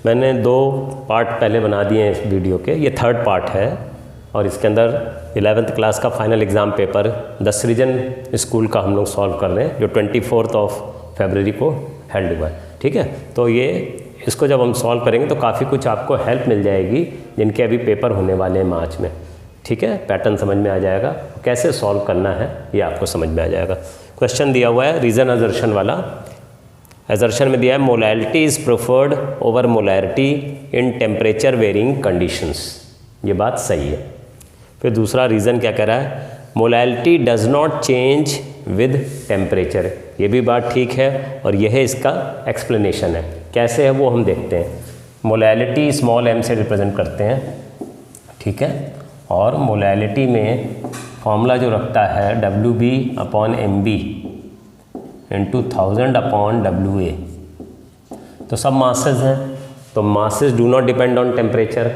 मैंने 2 पार्ट पहले बना दिए हैं इस वीडियो के, ये 3rd पार्ट है और इसके अंदर 11th क्लास का final exam paper 10 region school का हम लोग सॉल्व कर रहे हैं, जो 24 फरवरी को हेल्ड हुआ है। ठीक है, तो ये इसको जब हम सॉल्व करेंगे तो काफ़ी कुछ आपको हेल्प मिल जाएगी जिनके अभी पेपर होने वाले हैं मार्च में। ठीक है, पैटर्न समझ में आ जाएगा, कैसे सॉल्व करना है ये आपको समझ में आ जाएगा। क्वेश्चन दिया हुआ है रीजन असर्शन वाला। असर्शन में दिया है molality is preferred over molarity in temperature varying conditions. ये बात सही है। फिर दूसरा रीज़न क्या कह रहा है, molality does not change with temperature. ये भी बात ठीक है और यह इसका एक्सप्लेनेशन है। कैसे है वो हम देखते हैं। मोलैलिटी स्मॉल m से रिप्रेजेंट करते हैं, ठीक है, और मोलैलिटी में फॉर्मूला जो रखता है WB/MB इंटू 1000/WA। तो सब मासेस हैं, तो masses do not depend on temperature.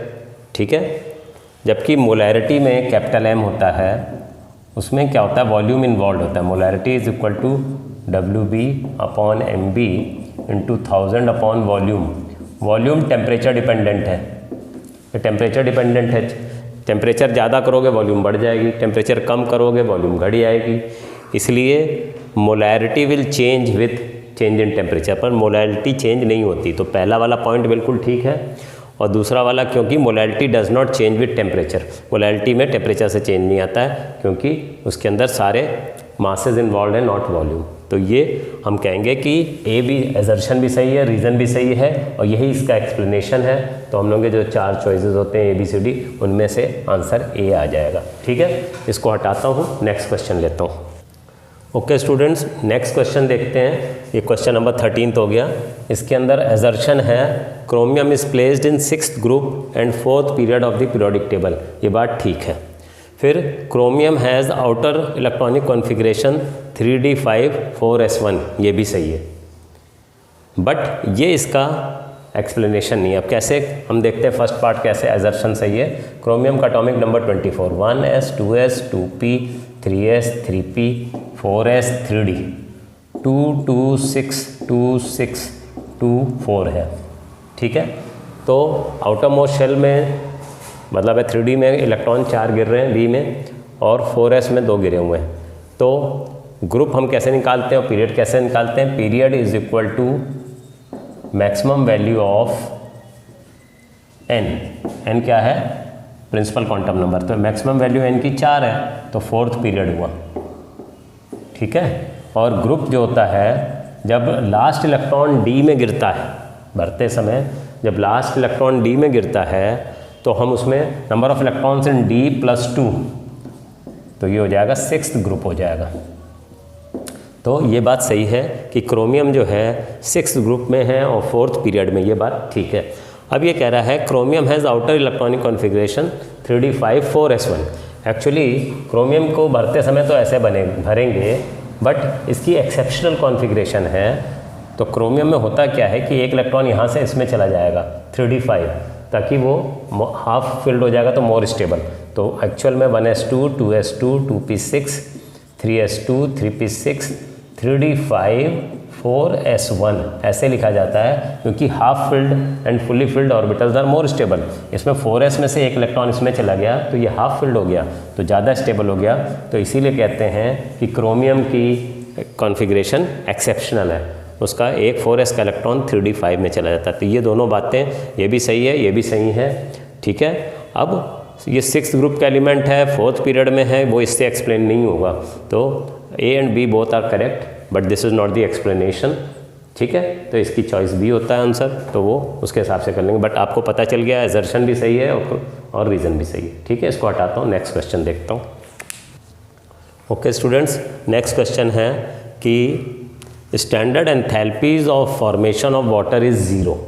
ठीक है, जबकि मोलैरिटी में कैपिटल M होता है, उसमें क्या होता है, वॉल्यूम इन्वॉल्व होता है। Molarity is equal to WB/MB into 1000/वॉल्यूम। वॉल्यूम टेम्परेचर डिपेंडेंट है, ये टेम्परेचर डिपेंडेंट है। टेम्परेचर ज़्यादा करोगे वॉल्यूम बढ़ जाएगी, टेम्परेचर कम करोगे वॉल्यूम घट जाएगी। इसलिए molarity will change with change in temperature, पर मोलैरिटी चेंज नहीं होती। तो पहला वाला पॉइंट बिल्कुल ठीक है और दूसरा वाला, क्योंकि molality does not change with temperature. Molality में टेम्परेचर से चेंज नहीं आता है क्योंकि उसके अंदर सारे मासेस इन्वॉल्व हैं, नॉट वॉल्यूम। तो ये हम कहेंगे कि ए भी असर्शन भी सही है, रीज़न भी सही है और यही इसका एक्सप्लेनेशन है। तो हम लोग के जो 4 चॉइसेस होते हैं ABCD, उनमें से आंसर ए आ जाएगा। ठीक है, इसको हटाता हूँ, नेक्स्ट क्वेश्चन लेता हूँ। ओके स्टूडेंट्स, नेक्स्ट क्वेश्चन देखते हैं। ये क्वेश्चन नंबर 13 हो गया। इसके अंदर असर्शन है chromium is placed in 6th group and 4th period of the periodic table. ये बात ठीक है। फिर chromium has outer electronic configuration 3d5 4s1। ये भी सही है, बट ये इसका एक्सप्लेनेशन नहीं है। अब कैसे हम देखते हैं, फर्स्ट पार्ट कैसे असर्शन सही है। क्रोमियम का atomic number 24, 1s 2s 2p 3s 3p 4s 3d 2 2 6 2 6 2 4 है। ठीक है, तो आउटर मोस्ट शेल में मतलब है 3d में इलेक्ट्रॉन 4 गिर रहे हैं b में और 4s में 2 गिरे हुए हैं। तो ग्रुप हम कैसे निकालते हैं और पीरियड कैसे निकालते हैं। Period is equal to maximum value of n क्या है, प्रिंसिपल क्वांटम नंबर। तो मैक्सिमम वैल्यू n की 4 है, तो 4th पीरियड हुआ। ठीक है, और ग्रुप जो होता है जब लास्ट इलेक्ट्रॉन d में गिरता है, भरते समय जब लास्ट इलेक्ट्रॉन d में गिरता है तो हम उसमें number of electrons in d+2, तो ये हो जाएगा 6th ग्रुप हो जाएगा। तो ये बात सही है कि क्रोमियम जो है 6th ग्रुप में है और 4th पीरियड में, ये बात ठीक है। अब ये कह रहा है chromium has outer electronic configuration 3d5 4s1। Actually chromium को भरते समय तो ऐसे भरेंगे, बट इसकी एक्सेप्शनल कॉन्फ़िगरेशन है। तो क्रोमियम में होता क्या है कि एक इलेक्ट्रॉन यहाँ से इसमें चला जाएगा 3d5, ताकि वो हाफ फिल्ड हो जाएगा तो मोर स्टेबल। तो एक्चुअल में 1s2 2s2 2p6 3s2 3p6 3d5 4s1 ऐसे लिखा जाता है, क्योंकि half filled and fully filled orbitals are more stable. इसमें 4s में से एक इलेक्ट्रॉन इसमें चला गया तो ये हाफ फिल्ड हो गया, तो ज़्यादा स्टेबल हो गया। तो इसीलिए कहते हैं कि क्रोमियम की कॉन्फ़िगरेशन एक्सेप्शनल है, उसका एक 4s का इलेक्ट्रॉन 3d5 में चला जाता है। तो ये दोनों बातें, ये भी सही है, ये भी सही है। ठीक है, अब ये 6th ग्रुप का एलिमेंट है, 4th पीरियड में है, वो इससे एक्सप्लेन नहीं होगा। तो A and B both are correct, but this is not the explanation. ठीक है, तो इसकी चॉइस B होता है आंसर, तो वो उसके हिसाब से कर लेंगे। बट आपको पता चल गया असर्शन भी सही है और रीज़न भी सही है। ठीक है, इसको हटाता हूँ, नेक्स्ट क्वेश्चन देखता हूँ। ओके स्टूडेंट्स, नेक्स्ट क्वेश्चन है कि standard enthalpies of formation of water is zero.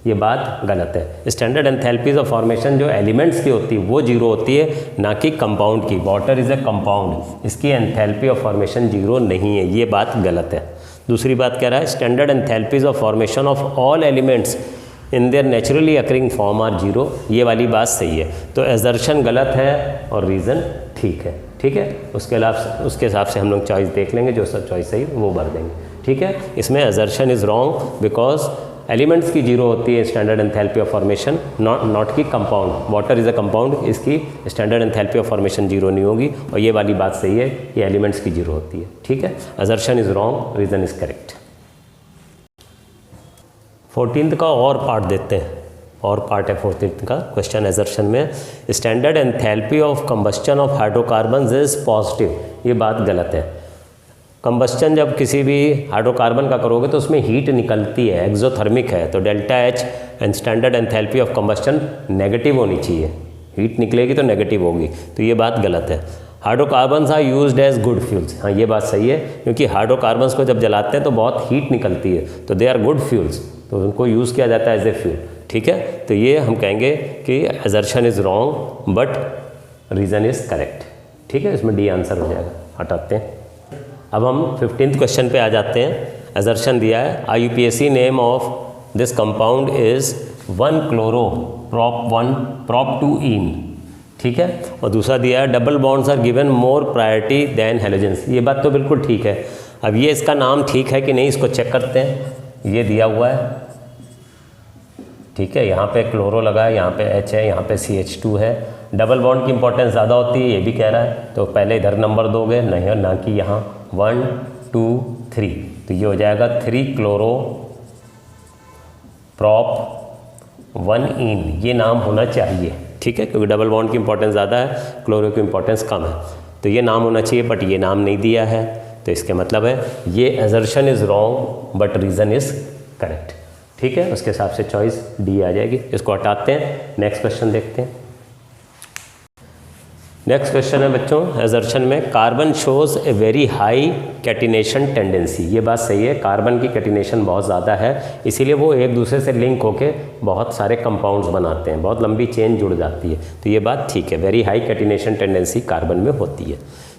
ये बात गलत है। स्टैंडर्ड एंथैल्पीज ऑफ फॉर्मेशन जो एलिमेंट्स की होती है वो जीरो होती है, ना कि कंपाउंड की। वाटर इज़ ए कंपाउंड, इसकी एंथैल्पी ऑफ फॉर्मेशन जीरो नहीं है, ये बात गलत है। दूसरी बात कह रहा है standard enthalpies of formation of all elements in their naturally occurring form are zero. ये वाली बात सही है। तो असर्शन गलत है और रीज़न ठीक है। ठीक है, उसके हिसाब से हम लोग चॉइस देख लेंगे, जो सब चॉइस सही वो भर देंगे। ठीक है, इसमें assertion is wrong because elements की जीरो होती है standard enthalpy of formation, not की compound. Water is a compound, इसकी standard enthalpy of formation zero नहीं होगी, और ये वाली बात सही है, ये एलिमेंट्स की जीरो होती है। ठीक है, assertion is wrong, reason is correct. 14th का और पार्ट देते हैं, और पार्ट है 14th का क्वेश्चन असर्शन में। Standard enthalpy of combustion of hydrocarbon is positive, ये बात गलत है। कंबस्चन जब किसी भी हाइड्रोकार्बन का करोगे तो उसमें हीट निकलती है, एक्सोथर्मिक है, तो delta H and standard enthalpy of combustion negative होनी चाहिए, हीट निकलेगी तो नेगेटिव होगी, तो ये बात गलत है। Hydrocarbons are used as good fuels, हाँ ये बात सही है, क्योंकि हाइड्रोकार्बन्स को जब जलाते हैं तो बहुत हीट निकलती है, तो दे आर गुड फ्यूल्स, तो उनको यूज़ किया जाता है एज ए फ्यूल। ठीक है, तो ये हम कहेंगे कि assertion is wrong but reason is correct. ठीक है, इसमें डी आंसर हो जाएगा, हटाते हैं। अब हम 15th क्वेश्चन पे आ जाते हैं। असर्शन दिया है IUPAC name of this compound is 1-chloro prop 2 ene। ठीक है, और दूसरा दिया है double bonds are given more priority than halogens. ये बात तो बिल्कुल ठीक है। अब ये इसका नाम ठीक है कि नहीं, इसको चेक करते हैं। ये दिया हुआ है, ठीक है, यहाँ पे क्लोरो लगा है, यहाँ पे H है, यहाँ पे CH2 है। डबल बॉन्ड की इंपॉर्टेंस ज़्यादा होती है, ये भी कह रहा है, तो पहले इधर नंबर दोगे, नहीं ना कि यहाँ 1 2 3, तो ये हो जाएगा 3-chloro prop 1 ene, ये नाम होना चाहिए। ठीक है, क्योंकि डबल बॉन्ड की इंपॉर्टेंस ज़्यादा है, क्लोरो की इंपॉर्टेंस कम है, तो ये नाम होना चाहिए, बट ये नाम नहीं दिया है, तो इसके मतलब है ये assertion is wrong but reason is correct. ठीक है, उसके हिसाब से चॉइस डी आ जाएगी। इसको हटाते हैं, नेक्स्ट क्वेश्चन देखते हैं। नेक्स्ट क्वेश्चन है बच्चों, असर्शन में carbon shows a very high catenation tendency. ये बात सही है, कार्बन की कैटिनेशन बहुत ज़्यादा है, इसीलिए वो एक दूसरे से लिंक होके बहुत सारे कंपाउंड्स बनाते हैं, बहुत लंबी चेन जुड़ जाती है, तो ये बात ठीक है, very high catenation tendency carbon में होती है।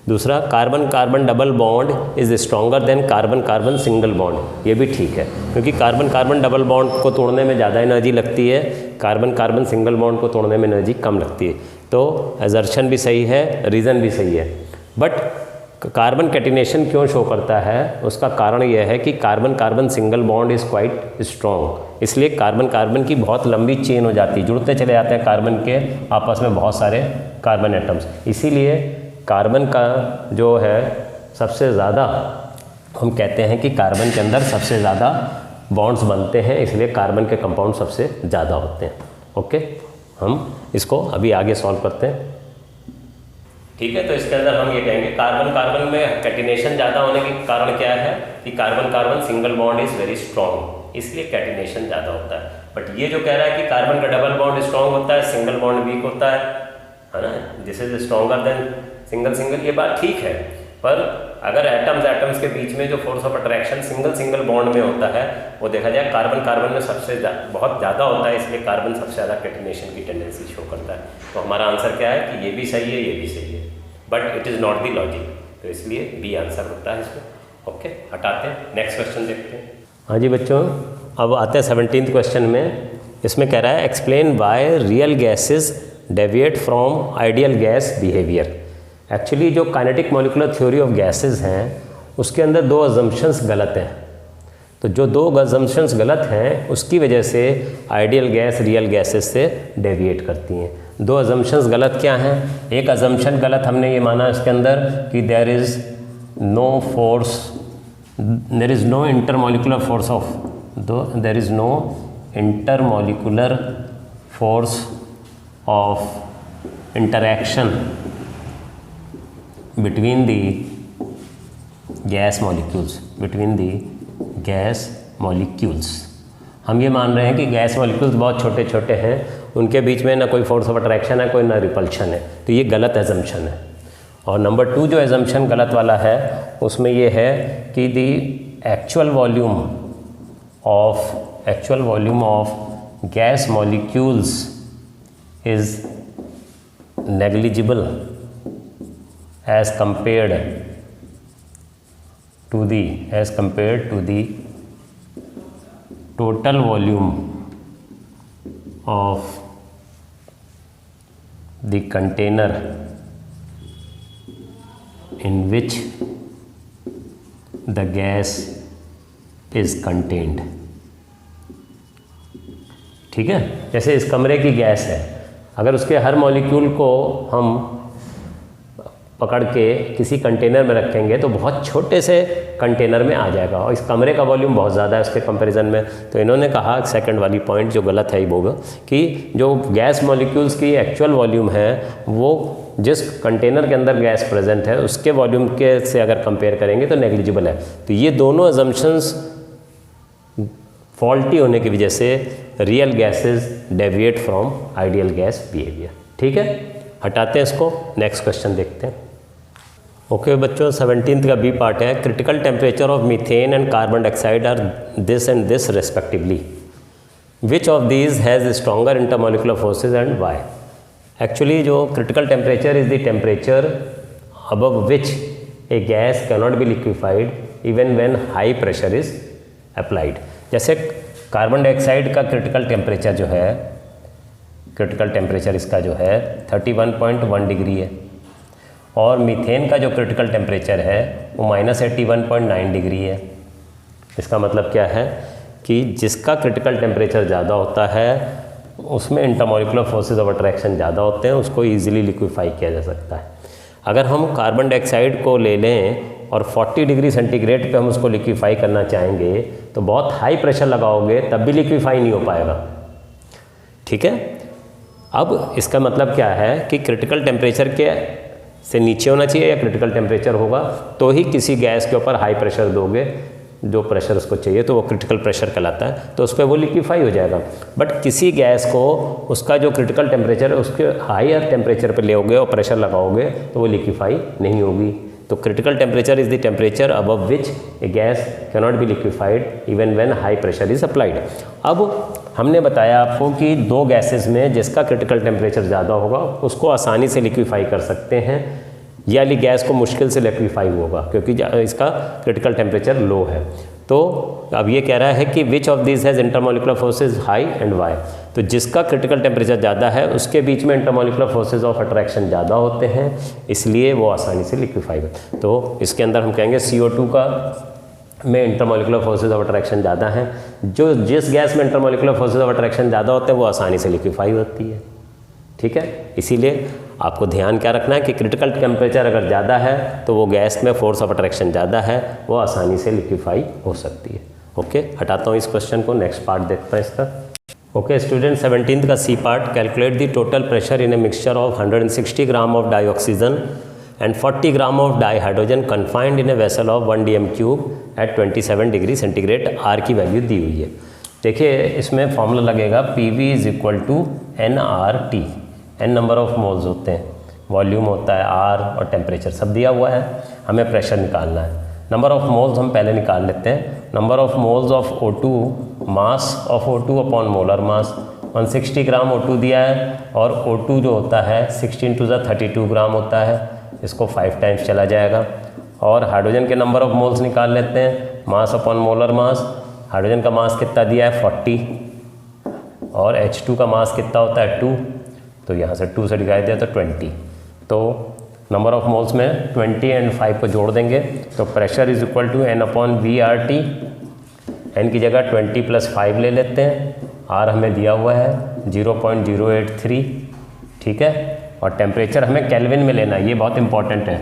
दूसरा, carbon carbon double bond is stronger than carbon carbon single bond, ये भी ठीक है, क्योंकि कार्बन कार्बन डबल बॉन्ड को तोड़ने में ज़्यादा एनर्जी लगती है, कार्बन कार्बन सिंगल बॉन्ड को तोड़ने में एनर्जी कम लगती है, तो असर्शन भी सही है, रीज़न भी सही है। बट कार्बन कैटिनेशन क्यों शो करता है, उसका कारण यह है कि carbon carbon single bond is quite strong, इसलिए कार्बन कार्बन की बहुत लंबी चेन हो जाती है, जुड़ते चले जाते हैं कार्बन के आपस में बहुत सारे कार्बन एटम्स, इसीलिए कार्बन का जो है सबसे ज़्यादा, हम कहते हैं कि कार्बन के अंदर सबसे ज़्यादा बॉन्ड्स बनते हैं, इसलिए कार्बन के कंपाउंड सबसे ज़्यादा होते हैं। ओके, हम इसको अभी आगे सॉल्व करते हैं। ठीक है, तो इसके अंदर हम ये कहेंगे कार्बन कार्बन में कैटिनेशन ज़्यादा होने के कारण क्या है कि carbon carbon single bond is very strong, इसलिए कैटिनेशन ज़्यादा होता है। बट ये जो कह रहा है कि कार्बन का डबल बॉन्ड स्ट्रॉन्ग होता है, सिंगल बॉन्ड वीक होता है ना, this is stronger than single single, ये बात ठीक है, पर अगर एटम्स के बीच में जो force of attraction single bond में होता है वो देखा जाए कार्बन कार्बन में सबसे बहुत ज़्यादा होता है, इसलिए कार्बन सबसे ज़्यादा कैटिनेशन की टेंडेंसी शो करता है। तो हमारा आंसर क्या है कि ये भी सही है, ये भी सही है, but it is not the logic, तो इसलिए बी आंसर होता है इसमें। ओके, हटाते हैं, नेक्स्ट क्वेश्चन देखते हैं। हाँ जी बच्चों, अब आते हैं 17th क्वेश्चन में। इसमें कह रहा है explain why real gases deviate from ideal gas behaviour. Actually जो kinetic molecular theory of gases हैं उसके अंदर दो अजम्पशंस गलत हैं, तो जो दो अजम्पशंस गलत हैं उसकी वजह से आइडियल गैस रियल गैसेज से डेविएट करती हैं। दो अजम्पशंस गलत क्या हैं? एक अजम्पशन गलत हमने ये माना इसके अंदर कि there is no force, there is no intermolecular force of there is no intermolecular force of interaction between the gas molecules, हम ये मान रहे हैं कि गैस मॉलिक्यूल्स बहुत छोटे छोटे हैं, उनके बीच में ना कोई फोर्स ऑफ अट्रैक्शन है, कोई ना रिपल्शन है, तो ये गलत एजम्पशन है। और नंबर 2 जो एजम्पशन गलत वाला है उसमें ये है कि the actual volume of gas molecules is negligible as compared to the total volume of the container in which the gas is contained। ठीक है। जैसे इस कमरे की गैस है, अगर उसके हर मॉलिक्यूल को हम पकड़ के किसी कंटेनर में रखेंगे तो बहुत छोटे से कंटेनर में आ जाएगा, और इस कमरे का वॉल्यूम बहुत ज़्यादा है उसके कंपैरिजन में। तो इन्होंने कहा सेकंड वाली पॉइंट जो गलत है वो कि जो गैस मॉलिक्यूल्स की एक्चुअल वॉल्यूम है वो जिस कंटेनर के अंदर गैस प्रेजेंट है उसके वॉल्यूम के से अगर कंपेयर करेंगे तो नेग्लिजिबल है। तो ये दोनों अजम्पशंस फॉल्टी होने की वजह से real gases deviate from ideal gas behaviour. ठीक है, हटाते हैं इसको, नेक्स्ट क्वेश्चन देखते हैं। ओके बच्चों, 17th का बी पार्ट है, critical temperature of methane and carbon dioxide are this and this respectively, which of these has stronger intermolecular forces and why. Actually जो critical temperature is the temperature above which a gas cannot be liquefied even when high pressure is applied. जैसे carbon dioxide का critical temperature जो है, critical temperature इसका जो है 31.1 degree है, और मीथेन का जो क्रिटिकल टेम्परेचर है वो -81.9 डिग्री है। इसका मतलब क्या है कि जिसका क्रिटिकल टेम्परेचर ज़्यादा होता है उसमें इंटरमोलिकुलर फोर्सेस ऑफ अट्रैक्शन ज़्यादा होते हैं, उसको ईजिली लिक्विफाई किया जा सकता है। अगर हम कार्बन डाइऑक्साइड को ले लें और 40 डिग्री सेंटीग्रेड पे हम उसको लिक्विफाई करना चाहेंगे तो बहुत हाई प्रेशर लगाओगे तब भी लिक्विफाई नहीं हो पाएगा। ठीक है, अब इसका मतलब क्या है कि क्रिटिकल टेम्परेचर के से नीचे होना चाहिए या क्रिटिकल टेम्परेचर होगा तो ही किसी गैस के ऊपर हाई प्रेशर दोगे, जो प्रेशर उसको चाहिए तो वो क्रिटिकल प्रेशर कहलाता है, तो उस पर वो लिक्विफाई हो जाएगा। बट किसी गैस को उसका जो क्रिटिकल टेम्परेचर है उसके हायर टेम्परेचर पे लेओगे और प्रेशर लगाओगे तो वो लिक्विफाई नहीं होगी। तो critical temperature is the temperature above which a gas cannot be liquefied even when high pressure is applied. अब हमने बताया आपको कि दो गैसेस में जिसका क्रिटिकल टेम्परेचर ज़्यादा होगा उसको आसानी से लिक्विफाई कर सकते हैं, ये वाली गैस को मुश्किल से लिक्विफाई होगा क्योंकि इसका क्रिटिकल टेम्परेचर लो है। तो अब ये कह रहा है कि which of this has intermolecular forces high and why. तो जिसका क्रिटिकल टेम्परेचर ज़्यादा है उसके बीच में इंटरमोलिकुलर फोर्सेज ऑफ अट्रैक्शन ज़्यादा होते हैं, इसलिए वो आसानी से लिक्विफाई हो। तो इसके अंदर हम कहेंगे CO2 का में इंटरमोलिकुलर फोर्सेज ऑफ अट्रैक्शन ज़्यादा हैं, जो जिस गैस में इंटरमोलिकुलर फोर्सेज ऑफ अट्रैक्शन ज़्यादा होते हैं वो आसानी से लिक्विफाई होती है। ठीक है, इसीलिए आपको ध्यान क्या रखना है कि क्रिटिकल टेम्परेचर अगर ज़्यादा है तो वो गैस में फोर्स ऑफ अट्रैक्शन ज़्यादा है, वो आसानी से लिक्विफाई हो सकती है। ओके, हटाता हूँ इस क्वेश्चन को, नेक्स्ट पार्ट देखते हैं इसका। ओके स्टूडेंट, 17th का C part, calculate the total pressure in a mixture of 160 gram of dioxygen and 40 gram of dihydrogen confined in a vessel of 1 dm cube at 27 degree centigrade. R की value दी हुई है। देखिए इसमें formula लगेगा PV is equal to nRT। n number of moles होते हैं, volume होता है R और टेम्परेचर सब दिया हुआ है, हमें प्रेशर निकालना है। नंबर ऑफ मोल्स हम पहले निकाल लेते हैं। Number of moles of O2, mass of O2 upon molar mass, 160 gram O2 दिया है और O2 जो होता है 16 टू द 32 ग्राम होता है, इसको 5 टाइम्स चला जाएगा। और हाइड्रोजन के नंबर ऑफ मोल्स निकाल लेते हैं, mass upon molar mass. Hydrogen का मास कितना दिया है 40 और H2 का मास कितना होता है 2, तो यहाँ से 2 से डिवाइड दिया तो 20। तो नंबर ऑफ मोल्स में 20 एंड 5 को जोड़ देंगे तो pressure is equal to N upon VRT। N की जगह 20 + 5 ले लेते हैं, R हमें दिया हुआ है 0.083। ठीक है, और टेम्परेचर हमें केल्विन में लेना है, ये बहुत इंपॉर्टेंट है।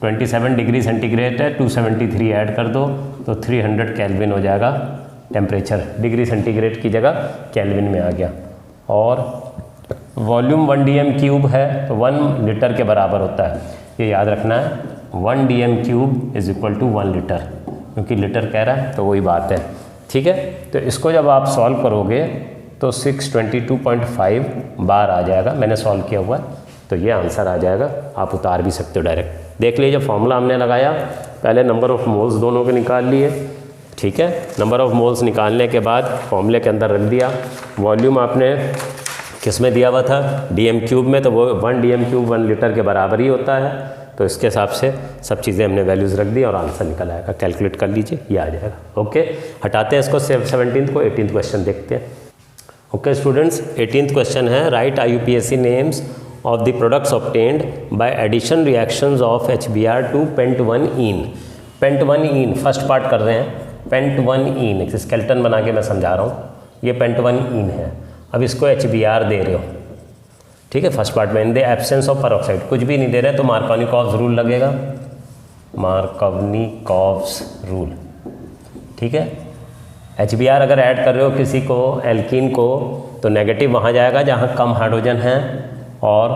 27 डिग्री सेंटीग्रेड है, 273 ऐड कर दो तो 300 केल्विन हो जाएगा टेम्परेचर, डिग्री सेंटीग्रेड की जगह केल्विन में आ गया। और वॉल्यूम 1 dm क्यूब है तो 1 लीटर के बराबर होता है, ये याद रखना है। 1 dm cube is equal to 1 litre, क्योंकि लीटर कह रहा है तो वही बात है। ठीक है, तो इसको जब आप सॉल्व करोगे तो 622.5 बार आ जाएगा, मैंने सॉल्व किया हुआ है तो ये आंसर आ जाएगा। आप उतार भी सकते हो डायरेक्ट। देख लीजिए फॉर्मूला हमने लगाया, पहले नंबर ऑफ़ मोल्स दोनों के निकाल लिए। ठीक है, नंबर ऑफ़ मोल्स निकालने के बाद फॉर्मूले के अंदर रख दिया। वॉल्यूम आपने किस में दिया हुआ था, dm क्यूब में, तो वो 1 dm क्यूब 1 लीटर के बराबर ही होता है। तो इसके हिसाब से सब चीज़ें हमने वैल्यूज़ रख दी और आंसर निकल आएगा। कैलकुलेट कर लीजिए, ये आ जाएगा। ओके, हटाते हैं इसको 17th को, 18th क्वेश्चन देखते हैं। ओके स्टूडेंट्स, 18th क्वेश्चन है, right IUPAC names of the products obtained by addition reactions of HBr to pent1ene। pent1ene first part कर रहे हैं। pent1ene स्केलेटन बना के मैं समझा रहा हूँ, ये pent1ene है। अब इसको HBr दे रहे हो, ठीक है, फर्स्ट पार्ट में इन द एब्सेंस ऑफ पेरोक्साइड कुछ भी नहीं दे रहे तो मार्कोनिकॉव्स रूल लगेगा, मार्कोनिकॉव्स रूल, ठीक है। HBr अगर ऐड कर रहे हो किसी को एल्कीन को तो नेगेटिव वहाँ जाएगा जहाँ कम हाइड्रोजन है और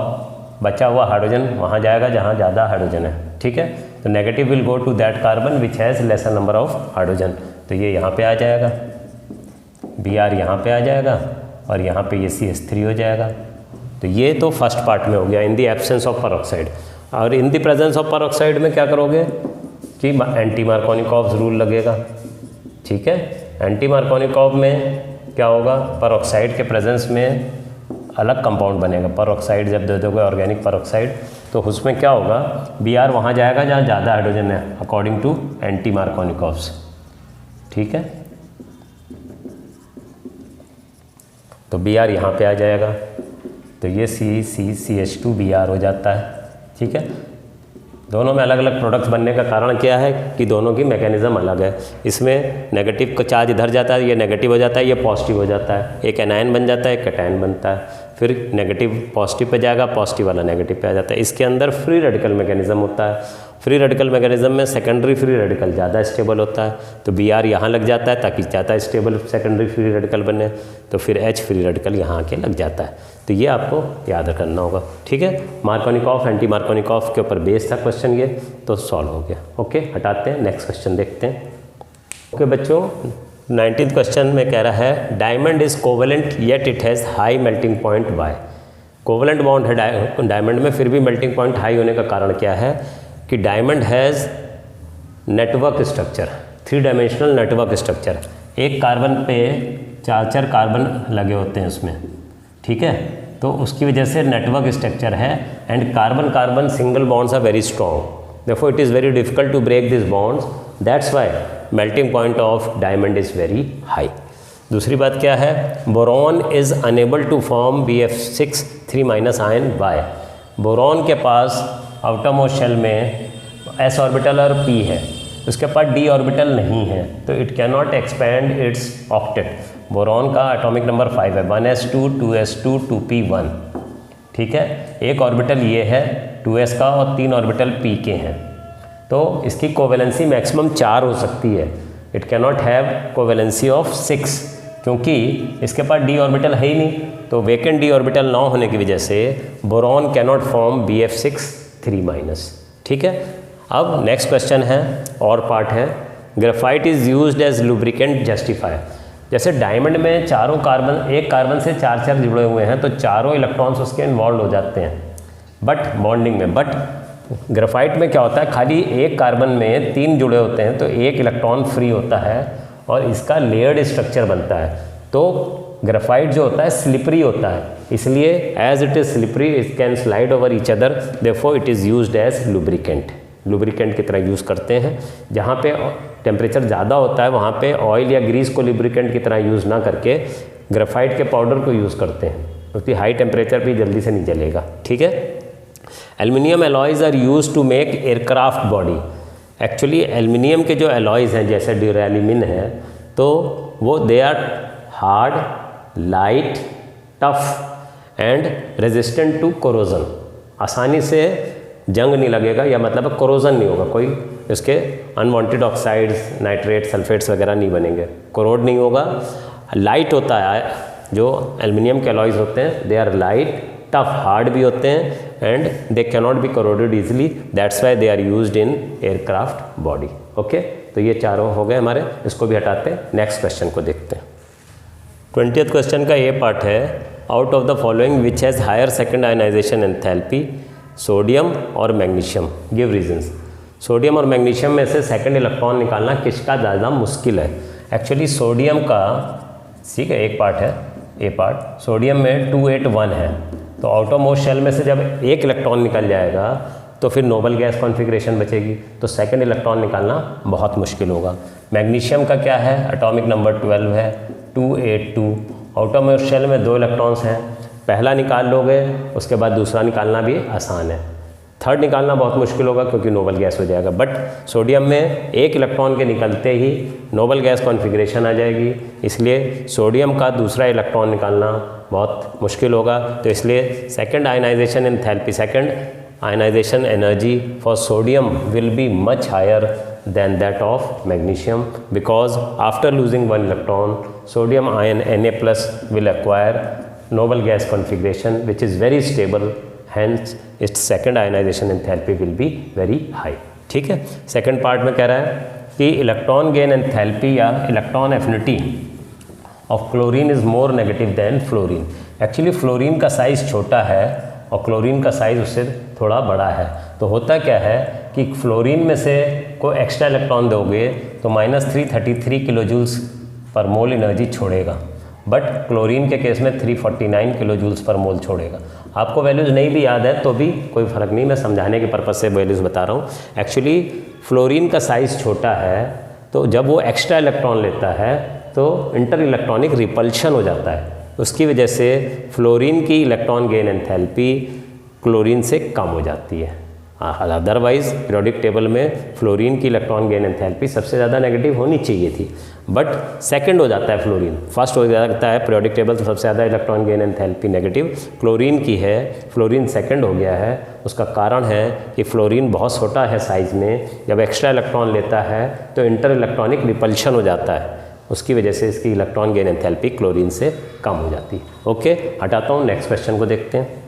बचा हुआ हाइड्रोजन वहाँ जाएगा जहाँ ज़्यादा हाइड्रोजन है, ठीक है। तो negative will go to that carbon which has lesser number of hydrogen, तो ये यहाँ पे आ जाएगा, Br यहाँ पे आ जाएगा और यहाँ पे ये CH3 हो जाएगा। तो ये तो फर्स्ट पार्ट में हो गया in the absence of peroxide. और in the presence of peroxide में क्या करोगे कि एंटी मार्कोनिकॉव्स रूल लगेगा, ठीक है। एंटी मार्कोनिकॉव में क्या होगा, पेरोक्साइड के प्रेजेंस में अलग कंपाउंड बनेगा, पेरोक्साइड जब दे दोगे ऑर्गेनिक पेरोक्साइड तो उसमें क्या होगा, Br वहाँ जाएगा जहाँ ज़्यादा हाइड्रोजन है अकॉर्डिंग टू एंटी मार्कोनिकॉव्स, ठीक है। तो Br यहाँ पे आ जाएगा, तो ये CH2Br हो जाता है, ठीक है। दोनों में अलग अलग प्रोडक्ट्स बनने का कारण क्या है कि दोनों की मैकेनिज़्म अलग है। इसमें नेगेटिव का चार्ज इधर जाता है, ये नेगेटिव हो जाता है, ये पॉजिटिव हो जाता है, एक एनायन बन जाता है, एक कैटायन बनता है, फिर नेगेटिव पॉजिटिव पे जाएगा, पॉजिटिव वाला नेगेटिव पे आ जाता है। इसके अंदर फ्री रेडिकल मैकेनिज़्म होता है। फ्री रेडिकल मैकेनिज़्म में सेकेंडरी फ्री रेडिकल ज़्यादा स्टेबल होता है, तो Br यहाँ लग जाता है ताकि ज़्यादा स्टेबल सेकेंडरी फ्री रेडिकल बने, तो फिर H फ्री रेडिकल यहाँ आके लग जाता है। तो ये आपको याद करना होगा, ठीक है। मार्कोनिकॉव एंटी मार्कोनिकॉव के ऊपर बेस था क्वेश्चन ये, तो सॉल्व हो गया। ओके, हटाते हैं, नेक्स्ट क्वेश्चन देखते हैं। ओके बच्चों, 19th क्वेश्चन में कह रहा है diamond is covalent yet it has high melting point why. Covalent bond है डायमंड में, फिर भी मेल्टिंग पॉइंट हाई होने का कारण क्या है कि diamond has network structure, 3 dimensional network structure. एक कार्बन पे 4 कार्बन लगे होते हैं उसमें, ठीक है। तो उसकी वजह से नेटवर्क स्ट्रक्चर है and carbon carbon single bonds are very strong, therefore it is very difficult to break this bonds, that's why melting point of diamond is very high. दूसरी बात क्या है, boron is unable to form BF6 3- ion why. Boron के पास outermost shell में s orbital और p है, उसके पास d ऑर्बिटल नहीं है, तो it can not expand it's octet. Boron का एटॉमिक नंबर 5 है, 1s2 2s2 2p1, ठीक है। एक ऑर्बिटल ये है 2s का और 3 ऑर्बिटल p के हैं, तो इसकी कोवेलेंसी मैक्सिमम 4 हो सकती है। It can not have covalency of 6 क्योंकि इसके पास d ऑर्बिटल है ही नहीं, तो वेकेंट d ऑर्बिटल ना होने की वजह से boron can not form BF6 3-, ठीक है। अब नेक्स्ट क्वेश्चन है और पार्ट है, graphite is used as lubricant justify. जैसे डायमंड में चारों कार्बन, एक कार्बन से 4 जुड़े हुए हैं तो चारों इलेक्ट्रॉन्स उसके इन्वॉल्व हो जाते हैं बट बॉन्डिंग में, बट ग्रेफाइट में क्या होता है, खाली एक कार्बन में 3 जुड़े होते हैं तो एक इलेक्ट्रॉन फ्री होता है और इसका लेयर्ड स्ट्रक्चर बनता है। तो ग्रेफाइट जो होता है स्लिपरी होता है, इसलिए as it is slippery it can slide over each other, therefore it is used as lubricant. Lubricant की तरह यूज़ करते हैं। जहाँ पे टेम्परेचर ज़्यादा होता है वहाँ पे ऑयल या ग्रीस को लुब्रिकेंट की तरह यूज़ ना करके ग्रेफाइट के पाउडर को यूज़ करते हैं, क्योंकि हाई टेम्परेचर पे जल्दी से नहीं जलेगा, ठीक है। Aluminium alloys are use to make aircraft body. Actually aluminium के जो एलॉयज़ हैं जैसे ड्यूरेलिमिन है, तो वो they are hard, light, tough and resistant to corrosion. आसानी से जंग नहीं लगेगा या मतलब कोरोजन नहीं होगा, कोई इसके अनवांटेड ऑक्साइड्स, नाइट्रेट, सल्फेट्स वगैरह नहीं बनेंगे, कोरोड नहीं होगा। लाइट होता है, जो एल्युमिनियम के अलॉयज़ होते हैं they are light, tough, hard भी होते हैं and they can not be corroded easily, that's why they are used in aircraft body. Okay, तो ये चारों हो गए हमारे, इसको भी हटाते हैं, नेक्स्ट क्वेश्चन को देखते हैं। 20th क्वेश्चन का ये पार्ट है, out of the following which has higher second ionisation enthalpy, sodium और मैग्नीशियम, गिव रीजंस। सोडियम और मैग्नीशियम में से सेकंड इलेक्ट्रॉन निकालना किसका ज़्यादा मुश्किल है। एक्चुअली सोडियम का, ठीक है, एक पार्ट है, ए पार्ट, सोडियम में 281 है, तो आउटरमोस्ट शेल में से जब एक इलेक्ट्रॉन निकल जाएगा तो फिर नोबल गैस कॉन्फ़िगरेशन बचेगी, तो सेकंड इलेक्ट्रॉन निकालना बहुत मुश्किल होगा। मैग्नीशियम का क्या है, एटॉमिक नंबर 12 है, 282, आउटरमोस्ट शेल में 2 इलेक्ट्रॉन्स हैं, पहला निकाल लोगे उसके बाद दूसरा निकालना भी आसान है। थर्ड निकालना बहुत मुश्किल होगा क्योंकि नोबल गैस हो जाएगा, बट सोडियम में एक इलेक्ट्रॉन के निकलते ही नोबल गैस कॉन्फ़िगरेशन आ जाएगी, इसलिए सोडियम का दूसरा इलेक्ट्रॉन निकालना बहुत मुश्किल होगा। तो इसलिए second ionisation enthalpy, second ionisation energy for sodium will be much higher than that of magnesium, because after losing one electron sodium ion Na+ will acquire noble gas configuration which is very stable, hence its second ionization enthalpy will be very high। ठीक है, second part में कह रहा है कि electron gain enthalpy या electron affinity of chlorine is more negative than fluorine. Actually fluorine का size छोटा है और क्लोरीन का साइज़ उससे थोड़ा बड़ा है, तो होता क्या है कि फ्लोरीन में से कोई एक्स्ट्रा इलेक्ट्रॉन दोगे तो -333 किलो जूल्स पर मोल एनर्जी छोड़ेगा, बट क्लोरीन के केस में 349 किलो जूल्स पर मोल छोड़ेगा। आपको वैल्यूज़ नहीं भी याद है तो भी कोई फ़र्क नहीं, मैं समझाने के पर्पज़ से वैल्यूज़ बता रहा हूँ। एक्चुअली फ्लोरीन का साइज़ छोटा है, तो जब वो एक्स्ट्रा इलेक्ट्रॉन लेता है तो इंटर इलेक्ट्रॉनिक रिपल्शन हो जाता है, उसकी वजह से फ्लोरीन की इलेक्ट्रॉन गेन एंथैल्पी क्लोरीन से कम हो जाती है। अदरवाइज़ पीरियोडिक टेबल में फ्लोरीन की इलेक्ट्रॉन गेन एंथैल्पी सबसे ज़्यादा नेगेटिव होनी चाहिए थी, बट सेकंड हो जाता है फ्लोरीन, फर्स्ट हो जाता है पीरियोडिक टेबल तो सबसे ज़्यादा electron gain enthalpy negative chlorine की है, फ्लोरीन सेकंड हो गया है। उसका कारण है कि फ्लोरीन बहुत छोटा है साइज़ में, जब एक्स्ट्रा इलेक्ट्रॉन लेता है तो इंटर इलेक्ट्रॉनिक रिपल्शन हो जाता है, उसकी वजह से इसकी इलेक्ट्रॉन गेन एंथैल्पी क्लोरीन से कम हो जाती है। ओके, हटाता हूँ, नेक्स्ट क्वेश्चन को देखते हैं।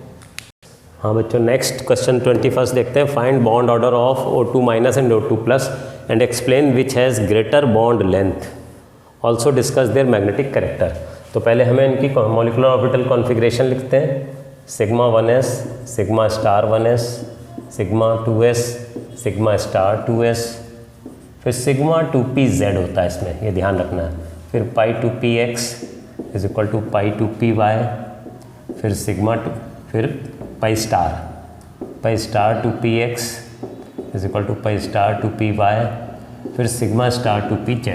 हाँ बच्चों, नेक्स्ट क्वेश्चन 21 देखते हैं। Find bond order of O2- and O2+ and explain which has greater bond length, also discuss their magnetic character. तो पहले हमें इनकी मॉलिक्यूलर ऑर्बिटल कॉन्फ़िगरेशन लिखते हैं। σ1s, σ*1s, σ2s, σ*2s, फिर σ2pz होता है इसमें, ये ध्यान रखना है। फिर π2px is equal to π2py, फिर σ2, फिर π*2px is equal to π*2py, फिर σ*2pz।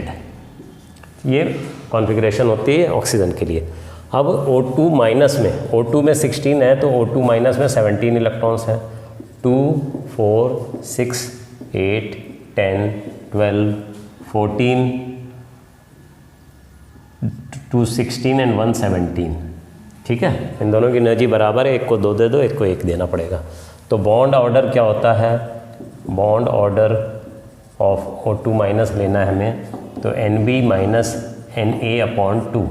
ये कॉन्फ़िगरेशन होती है ऑक्सीजन के लिए। अब O2- में, O2 में 16 है तो O2- में 17 इलेक्ट्रॉन्स हैं, 2, 4, 6, 8, 10, 12, 14, 2, 16 एंड 1, 17। ठीक है, इन दोनों की एनर्जी बराबर है, एक को 2 दे दो, एक को 1 देना पड़ेगा। तो बॉन्ड ऑर्डर क्या होता है, बॉन्ड ऑर्डर ऑफ O2- लेना है हमें, तो Nb - Na/2,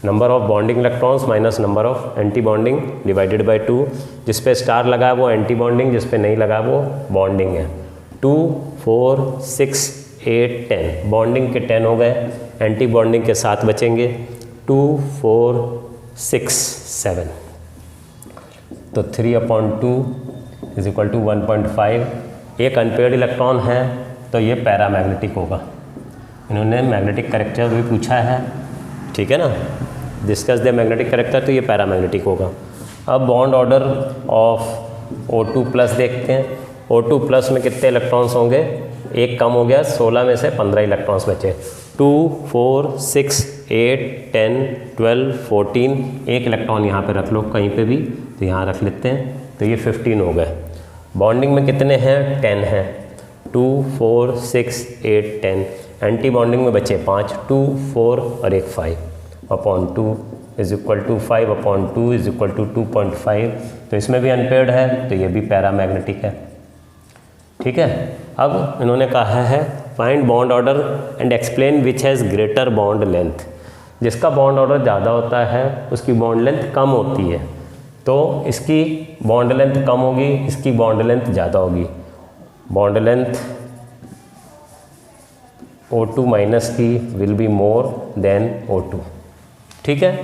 number of bonding electrons minus number of anti bonding divided by 2। जिस पे स्टार लगा है वो एंटी बॉन्डिंग, जिस पे नहीं लगा वो बॉन्डिंग है। 2, 4, 6, 8, 10, बॉन्डिंग के 10 हो गए, एंटी बॉन्डिंग के 7 बचेंगे, 2, 4, 6, 7। तो 3/2 इज इक्वल टू 1.5। एक अनपेयर्ड इलेक्ट्रॉन है तो ये पैरामैग्नेटिक होगा। इन्होंने मैग्नेटिक कैरेक्टर भी पूछा है, ठीक है ना, डिस्कस द मैग्नेटिक कैरेक्टर, तो ये पैरामैग्नेटिक होगा। अब बॉन्ड ऑर्डर ऑफ O2+ देखते हैं। O2+ में कितने इलेक्ट्रॉन्स होंगे, एक कम हो गया, 16 में से 15 इलेक्ट्रॉन्स बचे। 2, 4, 6, 8, 10, 12, 14, एक इलेक्ट्रॉन यहाँ पे रख लो कहीं पे भी, तो यहाँ रख लेते हैं, तो ये 15 हो गए। बॉन्डिंग में कितने हैं, 10 हैं, 2, 4, 6, 8, 10। एंटी बॉन्डिंग में बचे 5, 2, 4 और एक 5/2 is equal to 5/2 is equal to 2.5। तो इसमें भी अनपेयर्ड है तो ये भी पैरामैग्नेटिक है। ठीक है, अब इन्होंने कहा है find bond order and explain which has greater bond length. जिसका बॉन्ड ऑर्डर ज़्यादा होता है उसकी बॉन्ड लेंथ कम होती है, तो इसकी बॉन्ड लेंथ कम होगी, इसकी बॉन्ड लेंथ ज़्यादा होगी। बॉन्ड लेंथ O2- की will be more than O2। ठीक है,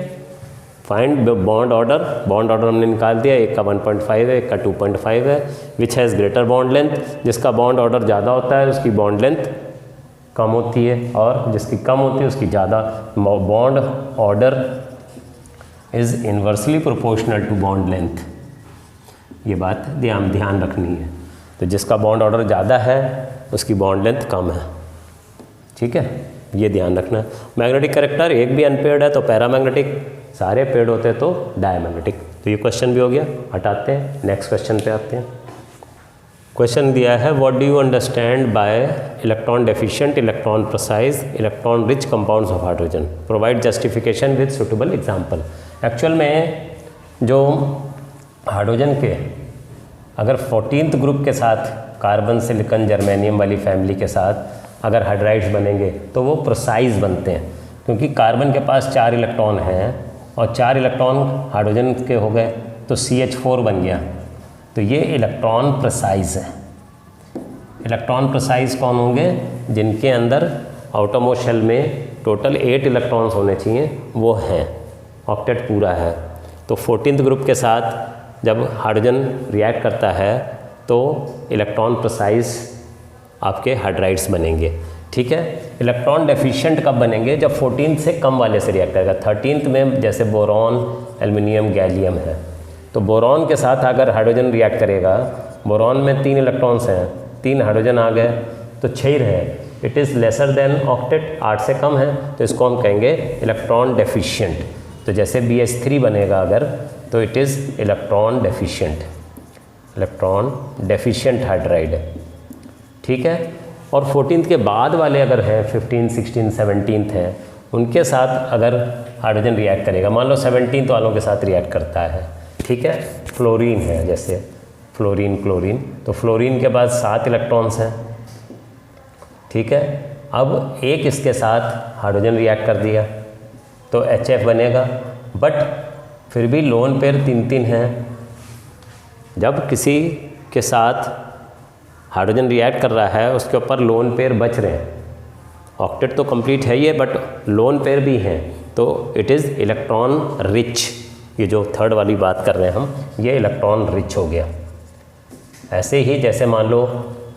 find bond order, bond order हमने निकाल दिया, एक का 1.5 है, एक का 2.5 है। विच हैज़ ग्रेटर बॉन्ड लेंथ, जिसका बॉन्ड ऑर्डर ज़्यादा होता है उसकी बॉन्ड लेंथ कम होती है, और जिसकी कम होती है उसकी ज़्यादा। Bond order is inversely proportional to bond length, ये बात ध्यान रखनी है। तो जिसका बॉन्ड ऑर्डर ज़्यादा है उसकी बॉन्ड लेंथ कम है। ठीक है, ये ध्यान रखना है। मैग्नेटिक कैरेक्टर, एक भी अनपेयर्ड है तो पैरामैग्नेटिक, सारे पेयर्ड होते हैं तो डायमैग्नेटिक। तो ये क्वेश्चन भी हो गया, हटाते हैं, नेक्स्ट क्वेश्चन पे आते हैं। क्वेश्चन दिया है what do you understand by electron deficient, electron precise, electron rich compounds of hydrogen, provide justification with suitable example. Actual में जो हाइड्रोजन के अगर 14th ग्रुप के साथ कार्बन, सिलिकॉन, जर्मेनियम वाली फैमिली के साथ अगर हाइड्राइड्स बनेंगे तो वो प्रिसाइज बनते हैं, क्योंकि कार्बन के पास 4 इलेक्ट्रॉन हैं और 4 इलेक्ट्रॉन हाइड्रोजन के हो गए तो CH4 बन गया, तो ये इलेक्ट्रॉन प्रिसाइज है। इलेक्ट्रॉन प्रिसाइज कौन होंगे? जिनके अंदर आउटरमोस्ट शेल में टोटल 8 इलेक्ट्रॉन्स होने चाहिए, वो हैं, ऑक्टेट पूरा है। तो 14th ग्रुप के साथ जब हाइड्रोजन रिएक्ट करता है तो इलेक्ट्रॉन प्रिसाइज आपके हाइड्राइड्स बनेंगे, ठीक है। इलेक्ट्रॉन डेफिशिएंट कब बनेंगे? जब 14th से कम वाले से रिएक्ट करेगा। 13th में जैसे बोरॉन, एल्युमिनियम, गैलियम है, तो बोरॉन के साथ अगर हाइड्रोजन रिएक्ट करेगा, बोरॉन में 3 इलेक्ट्रॉन्स हैं, 3 हाइड्रोजन आ गए तो 6 ही रहे, it is lesser than octet, 8 से कम है, तो इसको हम कहेंगे इलेक्ट्रॉन डेफिशिएंट। तो जैसे BH3 बनेगा अगर, तो it is electron deficient, electron deficient hydride है, ठीक है। और 14th के बाद वाले अगर हैं, 15, 16, 17th हैं, उनके साथ अगर हाइड्रोजन रिएक्ट करेगा, मान लो 17th वालों के साथ रिएक्ट करता है, ठीक है। फ्लोरीन है, जैसे फ्लोरीन, क्लोरीन, तो फ्लोरीन के बाद 7 इलेक्ट्रॉन्स हैं, ठीक है। अब एक इसके साथ हाइड्रोजन रिएक्ट कर दिया तो HF बनेगा, बट फिर भी लोन पेयर 3-3 हैं। जब किसी के साथ हाइड्रोजन रिएक्ट कर रहा है उसके ऊपर लोन पेयर बच रहे हैं, ऑक्टेट तो कंप्लीट है ये, बट लोन पेयर भी हैं, तो इट इज़ इलेक्ट्रॉन रिच। ये जो थर्ड वाली बात कर रहे हैं हम, ये इलेक्ट्रॉन रिच हो गया। ऐसे ही जैसे मान लो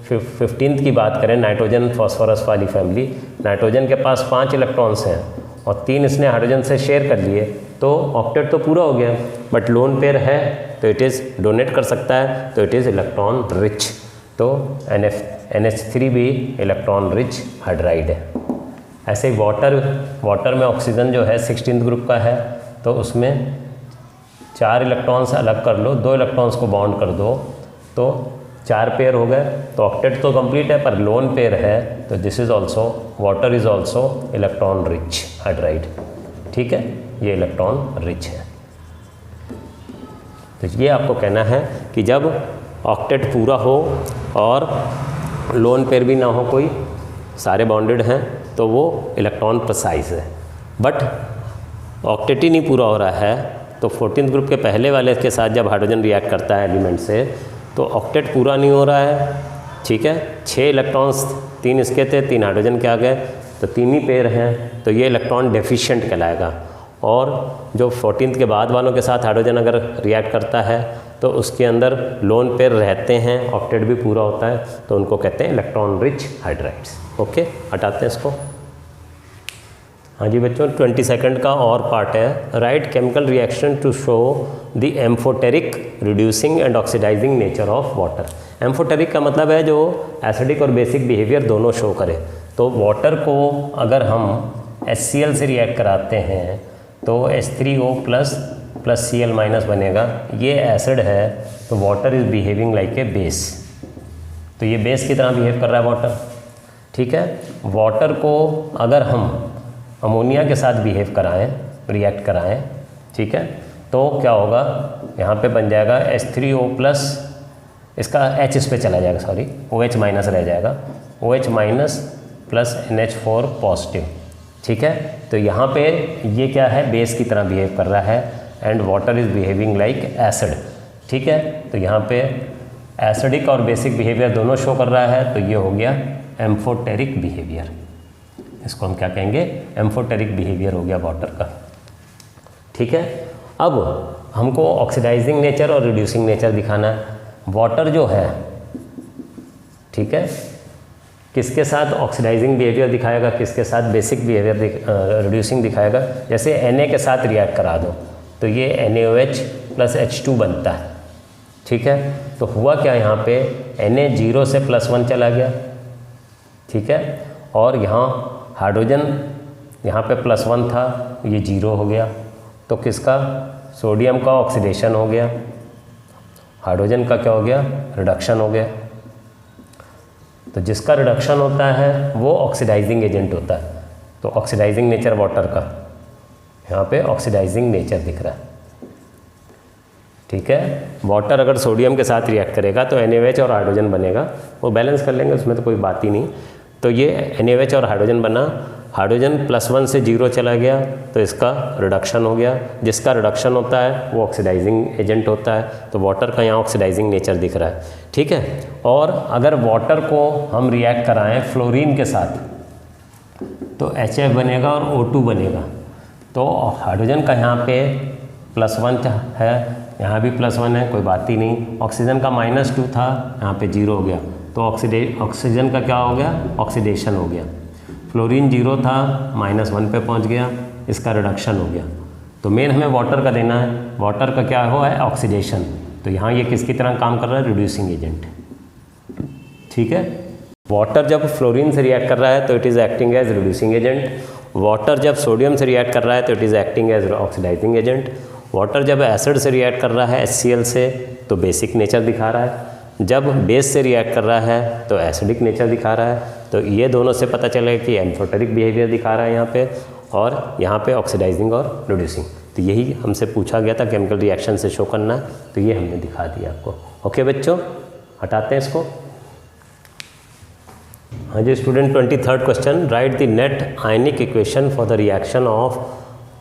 15th की बात करें, नाइट्रोजन फॉस्फोरस वाली फैमिली, नाइट्रोजन के पास 5 इलेक्ट्रॉन्स हैं और 3 इसने हाइड्रोजन से शेयर कर लिए, तो ऑक्टेट तो पूरा हो गया, बट लोन पेयर है तो इट इज़ डोनेट कर सकता है, तो इट इज़ इलेक्ट्रॉन रिच। तो NH3 भी इलेक्ट्रॉन रिच हाइड्राइड है। ऐसे ही वाटर में ऑक्सीजन जो है 16th ग्रुप का है, तो उसमें 4 इलेक्ट्रॉन्स अलग कर लो, 2 इलेक्ट्रॉन्स को बॉन्ड कर दो, तो 4 पेयर हो गए, तो ऑक्टेट तो कंप्लीट है पर लोन पेयर है, तो this is also, water is also electron rich hydride, ठीक है, ये इलेक्ट्रॉन रिच है। तो ये आपको कहना है कि जब ऑक्टेट पूरा हो और लोन पेयर भी ना हो कोई, सारे बॉन्डेड हैं, तो वो इलेक्ट्रॉन प्रिसाइज है। बट ऑक्टेट ही नहीं पूरा हो रहा है, तो 14th ग्रुप के पहले वाले के साथ जब हाइड्रोजन रिएक्ट करता है एलिमेंट से, तो ऑक्टेट पूरा नहीं हो रहा है, ठीक है। 6 इलेक्ट्रॉन्स, 3 इसके थे, 3 हाइड्रोजन के आ गए, तो 3 ही पेयर हैं, तो ये इलेक्ट्रॉन डेफिशिएंट कहलाएगा। और जो 14th के बाद वालों के साथ हाइड्रोजन अगर रिएक्ट करता है तो उसके अंदर लोन पेयर रहते हैं, ऑक्टेट भी पूरा होता है, तो उनको कहते हैं इलेक्ट्रॉन रिच हाइड्राइड्स। ओके, हटाते हैं इसको। हाँ जी बच्चों, 20 सेकंड का और पार्ट है। Write chemical reaction to show the amphoteric reducing and oxidising nature of water. Amphoteric का मतलब है जो एसिडिक और बेसिक बिहेवियर दोनों शो करे। तो वाटर को अगर हम HCl से रिएक्ट कराते हैं तो H3O प्लस Cl माइनस बनेगा, ये एसिड है, तो water is behaving like a base, तो ये बेस की तरह बिहेव कर रहा है वाटर, ठीक है। वाटर को अगर हम अमोनिया के साथ बिहेव कराएं, रिएक्ट कराएं, ठीक है, तो क्या होगा, यहाँ पे बन जाएगा H3O प्लस, इसका H इस पे चला जाएगा, सॉरी OH माइनस रह जाएगा, OH minus plus NH4 positive, ठीक है। तो यहाँ पे ये क्या है, बेस की तरह बिहेव कर रहा है, and water is behaving like acid, ठीक है। तो यहाँ पे एसिडिक और बेसिक बिहेवियर दोनों शो कर रहा है, तो ये हो गया एम्फोटेरिक बिहेवियर। इसको हम क्या कहेंगे, एम्फोटेरिक बिहेवियर हो गया वाटर का, ठीक है। अब हमको ऑक्सीडाइजिंग नेचर और रिड्यूसिंग नेचर दिखाना है। वाटर जो है, ठीक है, किसके साथ ऑक्सीडाइजिंग बिहेवियर दिखाएगा, किसके साथ बेसिक बिहेवियर रिड्यूसिंग दिखाएगा। जैसे Na के साथ रिएक्ट करा दो तो ये NaOH प्लस H2 बनता है, ठीक है। तो हुआ क्या, यहाँ पे Na 0 से +1 चला गया, ठीक है, और यहाँ हाइड्रोजन यहाँ पे +1 था, ये 0 हो गया, तो किसका, सोडियम का ऑक्सीडेशन हो गया, हाइड्रोजन का क्या हो गया, रिडक्शन हो गया, तो जिसका रिडक्शन होता है वो ऑक्सीडाइजिंग एजेंट होता है। तो ऑक्सीडाइजिंग नेचर वाटर का, यहाँ पे ऑक्सीडाइजिंग नेचर दिख रहा है, ठीक है। वाटर अगर सोडियम के साथ रिएक्ट करेगा तो NaOH और हाइड्रोजन बनेगा, वो बैलेंस कर लेंगे, उसमें तो कोई बात ही नहीं। तो ये NaOH और हाइड्रोजन बना, हाइड्रोजन +1 से 0 चला गया तो इसका रिडक्शन हो गया। जिसका रिडक्शन होता है वो ऑक्सीडाइजिंग एजेंट होता है, तो वाटर का यहाँ ऑक्सीडाइजिंग नेचर दिख रहा है, ठीक है। और अगर वाटर को हम रिएक्ट कराएं फ्लोरीन के साथ तो HF बनेगा और O2 बनेगा। तो हाइड्रोजन का यहाँ पे +1 है, यहाँ भी +1 है, कोई बात ही नहीं। ऑक्सीजन का -2 था, यहाँ पे 0 हो गया, तो ऑक्सीजन का क्या हो गया, ऑक्सीडेशन हो गया। फ्लोरीन 0 था, -1 पे पहुँच गया, इसका रिडक्शन हो गया। तो मेन हमें वाटर का देना है, वाटर का क्या हुआ है, ऑक्सीडेशन। तो यहाँ ये किसकी तरह काम कर रहा है, रिड्यूसिंग एजेंट, ठीक है। वाटर जब फ्लोरीन से रिएक्ट कर रहा है तो it is acting as reducing agent. Water जब सोडियम से रिएक्ट कर रहा है तो it is acting as oxidising agent. Water जब एसिड से रिएक्ट कर रहा है HCl से तो बेसिक नेचर दिखा रहा है। जब बेस से रिएक्ट कर रहा है तो एसिडिक नेचर दिखा रहा है। तो ये दोनों से पता चलेगा कि एम्फोटेरिक बिहेवियर दिखा रहा है यहाँ पे, और यहाँ पे ऑक्सीडाइजिंग और रिड्यूसिंग। तो यही हमसे पूछा गया था केमिकल रिएक्शन से शो करना है, तो ये हमने दिखा दिया आपको। ओके बच्चों, हटाते हैं इसको। हाँ जी student, 23rd question, write the net ionic equation for the reaction of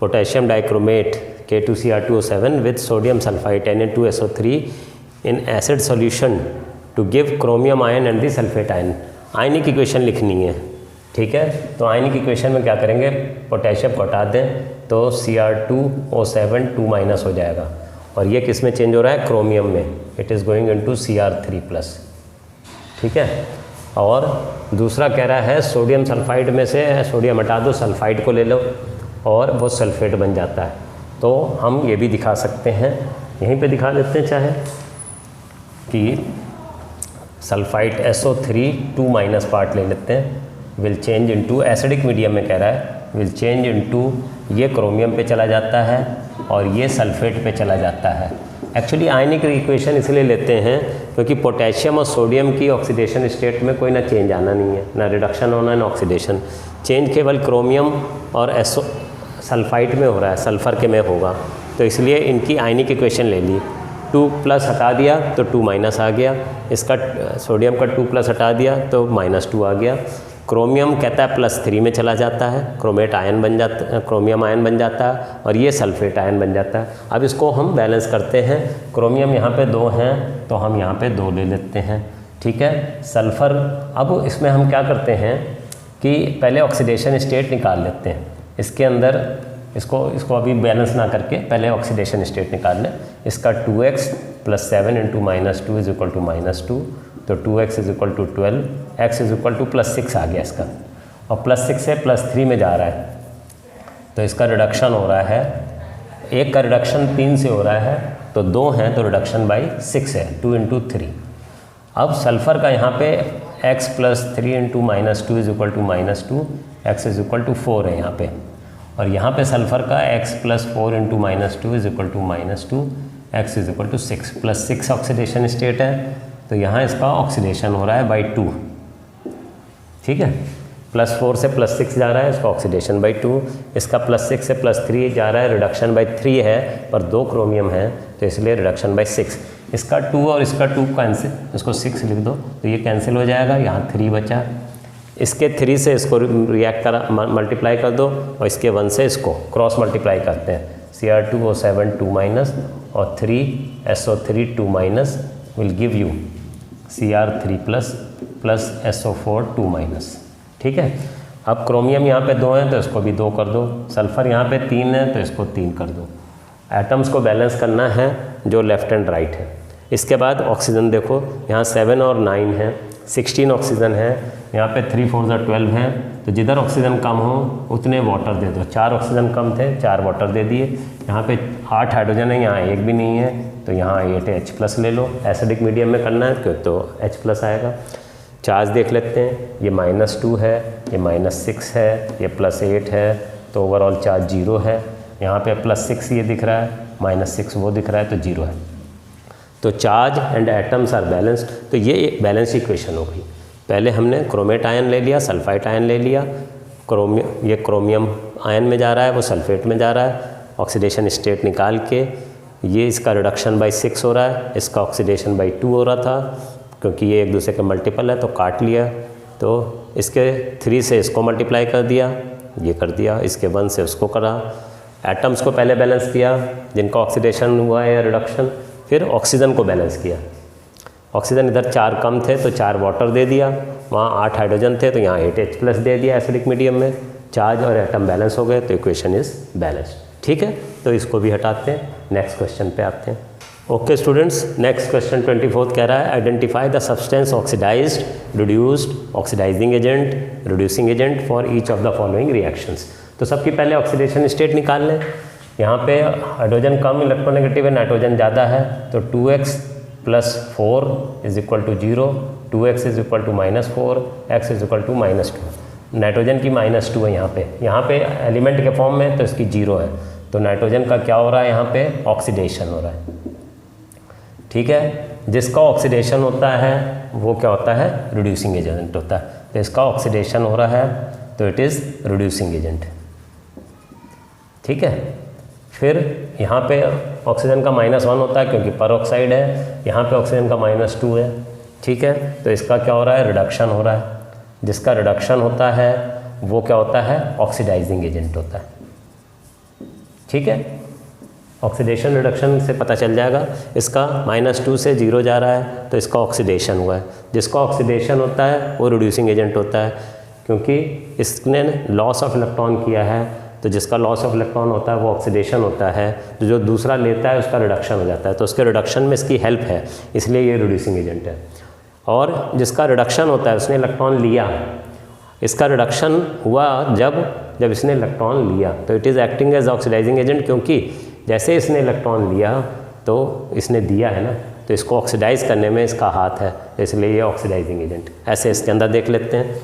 potassium dichromate K2Cr2O7 with sodium sulfite Na2SO3 in acid solution to give chromium ion and the sulfate ion। Ionic equation लिखनी है, ठीक है। तो आयनिक equation में क्या करेंगे, potassium को हटा दें तो Cr2O7 2- हो जाएगा, और ये किस में चेंज हो रहा है, क्रोमियम में, it is going into Cr3+, ठीक है। और दूसरा कह रहा है सोडियम सल्फाइड में से सोडियम हटा दो, सल्फाइड को ले लो और वो सल्फेट बन जाता है। तो हम ये भी दिखा सकते हैं, यहीं पे दिखा देते हैं चाहे, कि सल्फाइड SO3 2- पार्ट ले लेते हैं, will change into, acidic medium में कह रहा है, विल चेंज इनटू, ये क्रोमियम पे चला जाता है और ये सल्फेट पे चला जाता है। एक्चुअली आयनिक इक्वेशन इसलिए लेते हैं क्योंकि पोटेशियम और सोडियम की ऑक्सीडेशन स्टेट में कोई ना चेंज आना नहीं है, ना रिडक्शन होना है ना ऑक्सीडेशन। चेंज केवल क्रोमियम और सल्फाइड में हो रहा है, सल्फ़र के में होगा। तो इसलिए इनकी आयनिक इक्वेशन ले ली, 2+ हटा दिया तो 2- आ गया, इसका सोडियम का 2+ हटा दिया तो -2 आ गया। क्रोमियम कहता है +3 में चला जाता है, क्रोमेट आयन बन जाता है, क्रोमियम आयन बन जाता है, और ये सल्फेट आयन बन जाता है। अब इसको हम बैलेंस करते हैं, क्रोमियम यहाँ पे 2 हैं तो हम यहाँ पे 2 ले लेते हैं, ठीक है। सल्फ़र, अब इसमें हम क्या करते हैं कि पहले ऑक्सीडेशन स्टेट निकाल लेते हैं, इसके अंदर इसको अभी बैलेंस ना करके पहले ऑक्सीडेशन स्टेट निकाल लें। इसका 2x + 7 × -2 = -2, तो 2x = 12, x = +6 आ गया इसका, और +6 से +3 में जा रहा है, तो इसका रिडक्शन हो रहा है, एक का रिडक्शन 3 से हो रहा है, तो 2 हैं तो रिडक्शन बाई 6 है, 2 × 3। अब सल्फ़र का यहाँ पे x + 3 × -2 = -2, x = 4 है यहाँ पे, और यहाँ पे सल्फ़र का x + 4 × -2 = -2, x = 6, +6 ऑक्सीडेशन स्टेट है, तो यहाँ इसका ऑक्सीडेशन हो रहा है बाई 2, ठीक है। +4 से +6 जा रहा है, इसका ऑक्सीडेशन बाई 2, इसका +6 से +3 जा रहा है, रिडक्शन बाई 3 है, पर 2 क्रोमियम है तो इसलिए रिडक्शन बाई 6। इसका 2 और इसका 2 कैंसिल, इसको 6 लिख दो तो ये कैंसिल हो जाएगा, यहाँ 3 बचा। इसके 3 से इसको रिएक्ट करा, मल्टीप्लाई कर दो, और इसके 1 से इसको क्रॉस मल्टीप्लाई करते हैं, Cr2O7 2- और 3SO3 2- will give you Cr3+ + SO4 2-, ठीक है। अब क्रोमियम यहाँ पे 2 हैं तो इसको भी 2 कर दो, सल्फ़र यहाँ पे 3 है तो इसको 3 कर दो। एटम्स को बैलेंस करना है जो लेफ़्ट एंड राइट है। इसके बाद ऑक्सीजन देखो, यहाँ 7 और 9 है, 16 ऑक्सीजन है, यहाँ पे 3 × 4 = 12 है, तो जिधर ऑक्सीजन कम हो उतने वाटर दे दो। 4 ऑक्सीजन कम थे, 4 वाटर दे दिए। यहाँ पे 8 हाइड्रोजन है, यहाँ 1 भी नहीं है, तो यहाँ 8 H+ ले लो। एसिडिक मीडियम में करना है क्यों, तो H+ आएगा। चार्ज देख लेते हैं, ये -2 है, ये -6 है, ये +8 है, तो ओवरऑल चार्ज 0 है। यहाँ पे +6 ये दिख रहा है, -6 वो दिख रहा है, तो 0 है। तो charge and atoms are balanced. तो ये एक बैलेंस इक्वेशन हो गई। पहले हमने क्रोमेट आयन ले लिया, सल्फाइड आयन ले लिया, ये क्रोमियम आयन में जा रहा है, वो सल्फेट में जा रहा है, ऑक्सीडेशन स्टेट निकाल के ये इसका रिडक्शन बाई 6 हो रहा है, इसका ऑक्सीडेशन बाई 2 हो रहा था, क्योंकि ये एक दूसरे के मल्टीपल है तो काट लिया, तो इसके 3 से इसको मल्टीप्लाई कर दिया, ये कर दिया, इसके 1 से उसको करा, एटम्स को पहले बैलेंस किया जिनका ऑक्सीडेशन हुआ है या रिडक्शन, फिर ऑक्सीजन को बैलेंस किया। ऑक्सीजन इधर 4 कम थे तो 4 वाटर दे दिया, वहाँ 8 हाइड्रोजन थे तो यहाँ 8H+ दे दिया एसिडिक मीडियम में, चार्ज और एटम बैलेंस हो गए तो इक्वेशन इज़ बैलेंस्ड। ठीक है, तो इसको भी हटाते हैं, नेक्स्ट क्वेश्चन पे आते हैं। ओके स्टूडेंट्स, नेक्स्ट क्वेश्चन 24 कह रहा है identify the substance oxidised, reduced, oxidising agent, reducing agent for each of the following reactions. तो सबकी पहले ऑक्सीडेशन स्टेट निकाल लें। यहाँ पे हाइड्रोजन कम इलेक्ट्रोनेगेटिव है, नाइट्रोजन ज़्यादा है, तो 2x + 4 = 0, 2x = -4, x = -2। नाइट्रोजन की -2 है यहाँ पे एलिमेंट के फॉर्म में तो इसकी 0 है, तो नाइट्रोजन का क्या हो रहा है, यहाँ पे ऑक्सीडेशन हो रहा है। ठीक है, जिसका ऑक्सीडेशन होता है वो क्या होता है, रिड्यूसिंग एजेंट होता है, तो इसका ऑक्सीडेशन हो रहा है तो इट इज़ रिड्यूसिंग एजेंट। ठीक है, फिर यहाँ पे ऑक्सीजन का -1 होता है क्योंकि परऑक्साइड है, यहाँ पे ऑक्सीजन का -2 है। ठीक है, तो इसका क्या हो रहा है, रिडक्शन हो रहा है, जिसका रिडक्शन होता है वो क्या होता है, ऑक्सीडाइजिंग एजेंट होता है। ठीक है, ऑक्सीडेशन रिडक्शन से पता चल जाएगा, इसका -2 से 0 जा रहा है तो इसका ऑक्सीडेशन हुआ है, जिसका ऑक्सीडेशन होता है वो रिड्यूसिंग एजेंट होता है, क्योंकि इसने लॉस ऑफ इलेक्ट्रॉन किया है, तो जिसका लॉस ऑफ इलेक्ट्रॉन होता है वो ऑक्सीडेशन होता है, तो जो दूसरा लेता है उसका रिडक्शन हो जाता है, तो उसके रिडक्शन में इसकी हेल्प है, इसलिए ये रिड्यूसिंग एजेंट है। और जिसका रिडक्शन होता है, उसने इलेक्ट्रॉन लिया, इसका रिडक्शन हुआ जब इसने इलेक्ट्रॉन लिया, तो it is acting as oxidising agent, क्योंकि जैसे इसने इलेक्ट्रॉन लिया तो इसने दिया है ना, तो इसको ऑक्सीडाइज करने में इसका हाथ है, इसलिए ये ऑक्सीडाइजिंग एजेंट। ऐसे इसके अंदर देख लेते हैं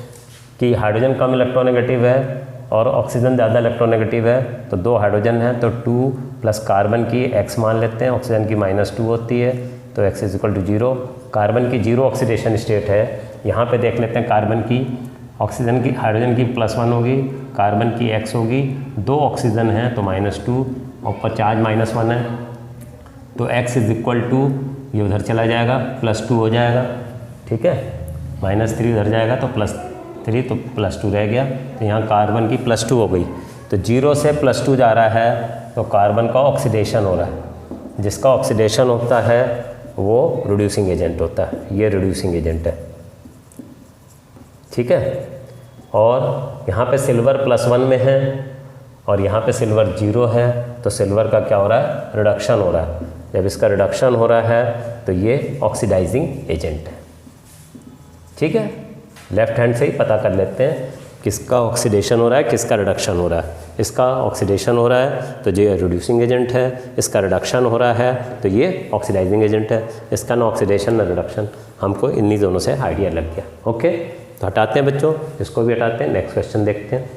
कि हाइड्रोजन कम इलेक्ट्रोनेगेटिव है और ऑक्सीजन ज़्यादा इलेक्ट्रोनेगेटिव है, तो 2 हाइड्रोजन है तो 2 + कार्बन की x मान लेते हैं, ऑक्सीजन की -2 होती है तो x = 0, कार्बन की 0 ऑक्सीडेशन स्टेट है। यहाँ पे देख लेते हैं कार्बन की, ऑक्सीजन की, हाइड्रोजन की +1 होगी, कार्बन की x होगी, 2 ऑक्सीजन है तो -2, ऊपर चार्ज -1 है तो x = ये उधर चला जाएगा, +2 हो जाएगा। ठीक है, -3 उधर जाएगा तो +3, तो +2 रह गया, तो यहाँ कार्बन की +2 हो गई, तो 0 से +2 जा रहा है तो कार्बन का ऑक्सीडेशन हो रहा है, जिसका ऑक्सीडेशन होता है वो रिड्यूसिंग एजेंट होता है, ये रिड्यूसिंग एजेंट है। ठीक है, और यहाँ पे सिल्वर +1 में है और यहाँ पे सिल्वर 0 है, तो सिल्वर का क्या हो रहा है, रिडक्शन हो रहा है, जब इसका रिडक्शन हो रहा है तो ये ऑक्सीडाइजिंग एजेंट है। ठीक है, लेफ्ट हैंड से ही पता कर लेते हैं किसका ऑक्सीडेशन हो रहा है, किसका रिडक्शन हो रहा है। इसका ऑक्सीडेशन हो रहा है तो ये रिड्यूसिंग एजेंट है, इसका रिडक्शन हो रहा है तो ये ऑक्सीडाइजिंग एजेंट है। इसका ना ऑक्सीडेशन ना रिडक्शन, हमको इन्हीं दोनों से आइडिया लग गया। ओके, तो हटाते हैं बच्चों, इसको भी हटाते हैं, नेक्स्ट क्वेश्चन देखते हैं।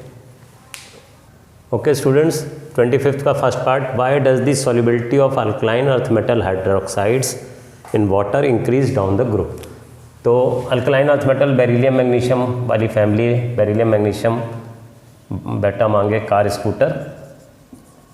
ओके स्टूडेंट्स, 25th का first part, why does the solubility of alkaline earth metal hydroxides in water increase down the group. तो alkaline earth metal beryllium magnesium वाली फैमिली, बेरिलियम मैग्नीशियम बेटा मांगे कार स्कूटर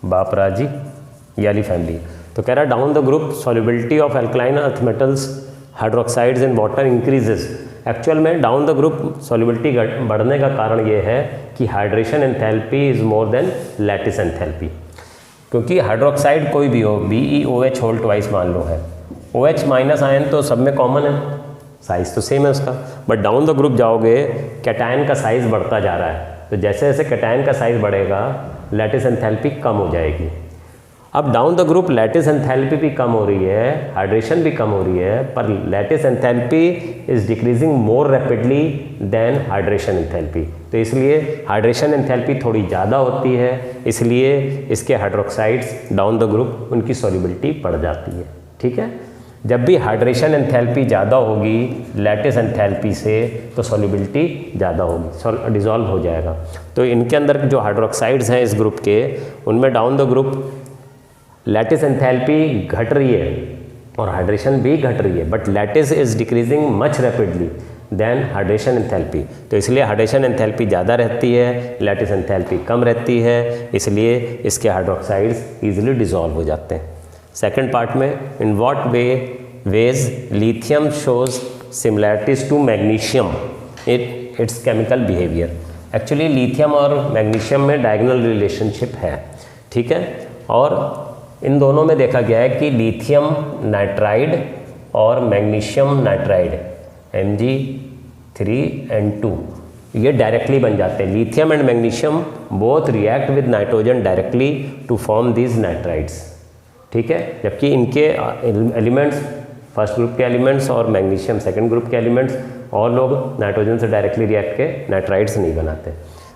बाप राजी, ये वाली फैमिली। तो कह रहा है down the group solubility of alkaline earth metals hydroxides in water increases. Actual में डाउन द ग्रुप सॉल्युबिलिटी बढ़ने का कारण ये है कि hydration enthalpy is more than lattice enthalpy, क्योंकि हाइड्रोक्साइड कोई भी हो, BeOH होल ट्वाइस मान लो है, OH- आयन तो सब में कॉमन है, साइज़ तो सेम है उसका, बट डाउन द ग्रुप जाओगे कैटायन का साइज़ बढ़ता जा रहा है, तो जैसे जैसे कैटायन का साइज़ बढ़ेगा लैटिस एंथैल्पी कम हो जाएगी। अब down the group lattice enthalpy भी कम हो रही है, हाइड्रेशन भी कम हो रही है, पर lattice enthalpy is decreasing more rapidly than hydration enthalpy, तो इसलिए हाइड्रेशन एंथैल्पी थोड़ी ज़्यादा होती है, इसलिए इसके हाइड्रोक्साइड्स डाउन द ग्रुप उनकी सॉल्युबिलिटी बढ़ जाती है। ठीक है, जब भी हाइड्रेशन एंथैल्पी ज़्यादा होगी लैटिस एंथैल्पी से तो सॉल्युबिलिटी ज़्यादा होगी, डिज़ोल्व हो जाएगा। तो इनके अंदर जो हाइड्रोक्साइड्स हैं इस ग्रुप के, उनमें down the group lattice enthalpy घट रही है और हाइड्रेशन भी घट रही है, but lattice is decreasing much rapidly than hydration enthalpy. तो इसलिए हाइड्रेशन एंथैल्पी ज़्यादा रहती है, लैटिस एंथैल्पी कम रहती है, इसलिए इसके हाइड्रोक्साइड्स ईजिली डिज़ोल्व हो जाते हैं। सेकंड पार्ट में, in what ways lithium shows similarities to magnesium its chemical behaviour. Actually lithium और मैग्नीशियम में डायगोनल रिलेशनशिप है, ठीक है। और इन दोनों में देखा गया है कि लिथियम नाइट्राइड और मैग्नीशियम नाइट्राइड Mg3N2 ये डायरेक्टली बन जाते हैं। Lithium and magnesium both react with nitrogen directly to form these nitrides, ठीक है। जबकि इनके एलिमेंट्स, फर्स्ट ग्रुप के एलिमेंट्स और मैग्नीशियम सेकंड ग्रुप के एलिमेंट्स, और लोग नाइट्रोजन से डायरेक्टली रिएक्ट के नाइट्राइड्स नहीं बनाते।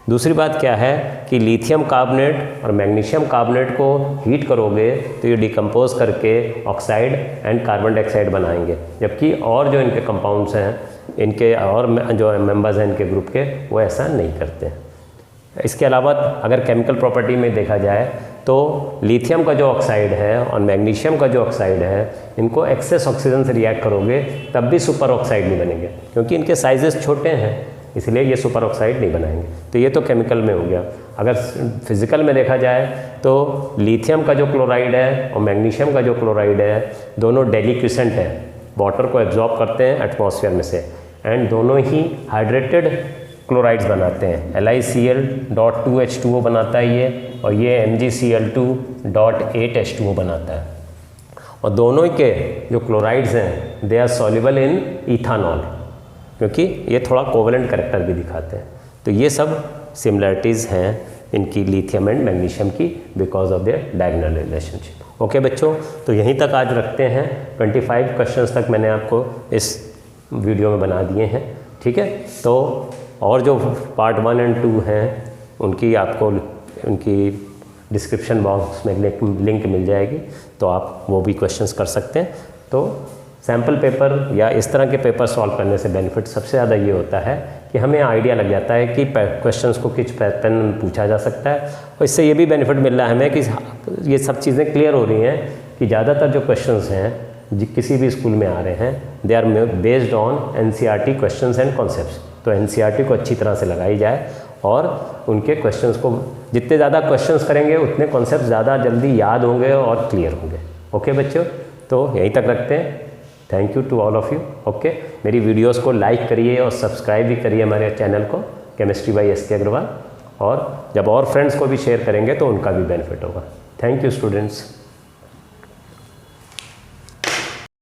दूसरी बात क्या है कि लिथियम कार्बोनेट और मैग्नीशियम कार्बोनेट को हीट करोगे तो ये डिकम्पोज करके ऑक्साइड एंड कार्बन डाइऑक्साइड बनाएंगे, जबकि और जो इनके कंपाउंड्स हैं, इनके और जो मेंबर्स हैं इनके ग्रुप के, वो ऐसा नहीं करते। इसके अलावा अगर केमिकल प्रॉपर्टी में देखा जाए तो लिथियम का जो ऑक्साइड है और मैग्नीशियम का जो ऑक्साइड है, इनको एक्सेस ऑक्सीजन से रिएक्ट करोगे तब भी सुपर ऑक्साइड नहीं बनेंगे, क्योंकि इनके साइजेस छोटे हैं, इसलिए ये सुपर ऑक्साइड नहीं बनाएंगे। तो ये तो केमिकल में हो गया। अगर फिजिकल में देखा जाए तो लिथियम का जो क्लोराइड है और मैग्नीशियम का जो क्लोराइड है, दोनों डेलिक्विसेंट है, वाटर को एब्जॉर्ब करते हैं एटमॉस्फेयर में से, एंड दोनों ही हाइड्रेटेड क्लोराइड्स बनाते हैं। LiCl.2H2O बनाता है ये, और ये MgCl2.8H2O बनाता है। और दोनों के जो क्लोराइड्स हैं they are soluble in ethanol, क्योंकि ये थोड़ा कोवेलेंट कैरेक्टर भी दिखाते हैं। तो ये सब सिमिलरिटीज़ हैं इनकी लिथियम एंड मैग्नीशियम की because of their diagonal relationship. Okay बच्चों, तो यहीं तक आज रखते हैं। 25 क्वेश्चंस तक मैंने आपको इस वीडियो में बना दिए हैं, ठीक है। तो और जो पार्ट 1 एंड 2 हैं उनकी आपको उनकी डिस्क्रिप्शन बॉक्स में लिंक मिल जाएगी, तो आप वो भी क्वेश्चंस कर सकते हैं। तो सैम्पल पेपर या इस तरह के पेपर सॉल्व करने से बेनिफिट सबसे ज़्यादा ये होता है कि हमें आइडिया लग जाता है कि क्वेश्चंस को किस पैटर्न में पूछा जा सकता है, और इससे ये भी बेनिफिट मिल रहा है हमें कि ये सब चीज़ें क्लियर हो रही हैं कि ज़्यादातर जो क्वेश्चंस हैं किसी भी स्कूल में आ रहे हैं, they are based on NCERT questions and concepts. तो NCERT को अच्छी तरह से लगाई जाए और उनके क्वेश्चंस को जितने ज़्यादा क्वेश्चंस करेंगे उतने कॉन्सेप्ट ज़्यादा जल्दी याद होंगे और क्लियर होंगे। ओके बच्चों, तो यहीं तक रखते हैं। Thank you to all of you. Okay, मेरी वीडियोस को लाइक करिए और सब्सक्राइब भी करिए हमारे चैनल को केमिस्ट्री बाय SK अग्रवाल, और जब और फ्रेंड्स को भी शेयर करेंगे तो उनका भी बेनिफिट होगा। Thank you students.